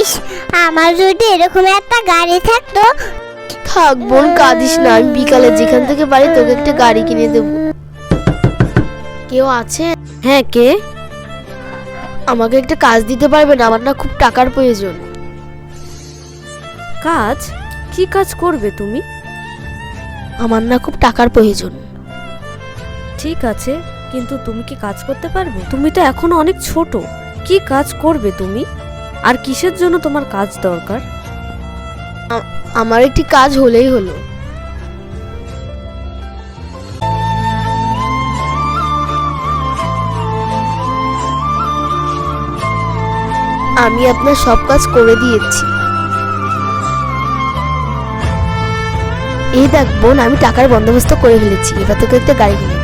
ইস, আমার যদি এরকম একটা গাড়ি থাকতো। থাক বোন, কাঁদিস না, আমি বিকালে যেখান থেকে পারি তোকে একটা গাড়ি কিনে দেবো। কেউ আছে? হ্যাঁ, কে? আমাকে একটা কাজ দিতে পারবেন? আমার না খুব টাকার প্রয়োজন। কাজ? কি কাজ করবে তুমি? আমার না খুব টাকার প্রয়োজন। ঠিক আছে, কিন্তু তুমি কি কাজ করতে পারবে? তুমি তো এখনো অনেক ছোট। কি কাজ করবে তুমি? আর কিসের জন্য তোমার কাজ দরকার? আমার একটি কাজ হলেই হলো। আমি আপনার সব কাজ করে দিয়েছি। এই দেখ বোন, আমি টাকার বন্দোবস্ত করে ফেলেছি, এবার তোকে একটা গাড়ি কিনে দেব।